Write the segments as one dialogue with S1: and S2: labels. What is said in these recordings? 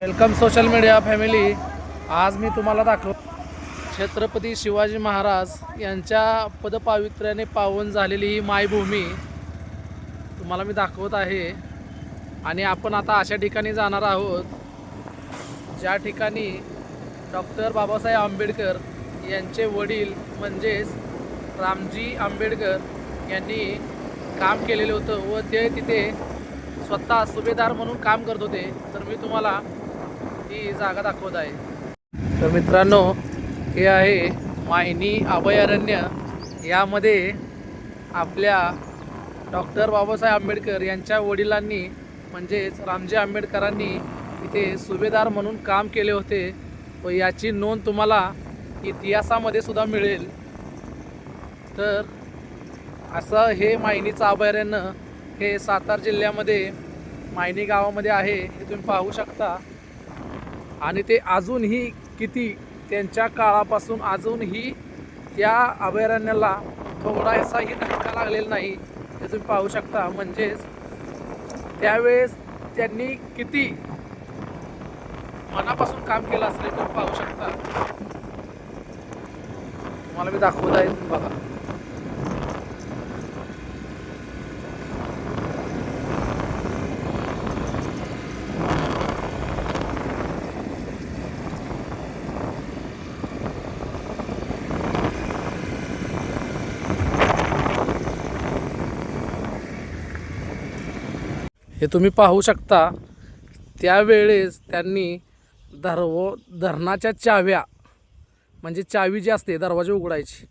S1: Welcome social media family. आज मी तुम्हाला दाखवतो छत्रपती शिवाजी महाराज यांच्या पदपावित्र्याने पावन झालेली ही मायभूमी तुम्हाला मी दाखवत आहे। आणि आपण आता अशा ठिकाणी जाणार आहोत ज्या ठिकाणी डॉक्टर बाबासाहेब आंबेडकर यांचे वडील म्हणजेच रामजी आंबेडकर यांनी काम केलेले होतं व ते तिथे स्वतः सुभेदार म्हणून काम करत होते। तर मी तुम्हाला ही जागा दाखवत आहे। तर मित्रांनो, हे आहे मायनी अभयारण्य। यामध्ये आपल्या डॉक्टर बाबासाहेब आंबेडकर यांच्या वडिलांनी म्हणजेच रामजी आंबेडकरांनी इथे सुभेदार म्हणून काम केले होते व याची नोंद तुम्हाला इतिहासामध्ये सुद्धा मिळेल। तर असं हे मायनीचं अभयारण्य हे सातारा जिल्ह्यामध्ये मायनी गावामध्ये आहे, हे तुम्ही पाहू शकता। आणि ते अजूनही किती त्यांच्या काळापासून अजूनही या अभयारण्याला थोडासाही धक्का लागलेला नाही, हे तुम्ही पाहू शकता। म्हणजेच त्यावेळेस त्यांनी किती मनापासून काम केलं असेल तुम्ही पाहू शकता। तुम्हाला मी दाखवत आहे, तुम्ही बघा। हे तुम्ही पाहू शकता, त्यावेळेस त्यांनी धरणाच्या चाव्या म्हणजे चावी जी असते दरवाजा उघडायची,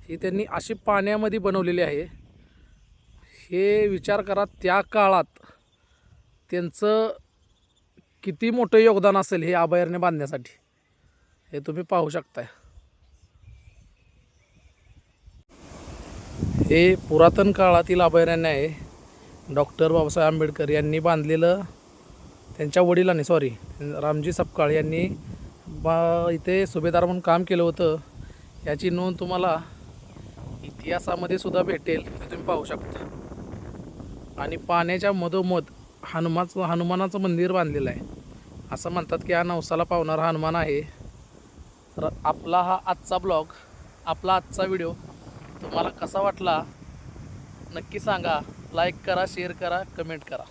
S1: ही त्यांनी अशी पाण्यामध्ये बनवलेली आहे। हे विचार करा, त्या काळात त्यांचं किती मोठं योगदान असेल हे अभयारण्य बांधण्यासाठी, हे तुम्ही पाहू शकता। हे पुरातन काळातील अभयारण्य आहे। डॉक्टर बाबासाहेब आंबेडकर यांनी बांधलेलं, त्यांच्या वडिलांनी रामजी सपकाळ यांनी इथे सुभेदार म्हणून काम केलं होतं। याची नोंद तुम्हाला इतिहासामध्ये सुद्धा भेटेल, हे तुम्ही पाहू शकता। आणि पाण्याच्या मधोमध हनुमानाचं मंदिर बांधलेलं आहे। असं म्हणतात की हा नवसाला पावणारा हनुमान आहे। तर आपला हा आजचा ब्लॉग, आपला आजचा व्हिडिओ तुम्हाला कसा वाटला नक्की सांगा। लाईक करा, शेअर करा, कमेंट करा।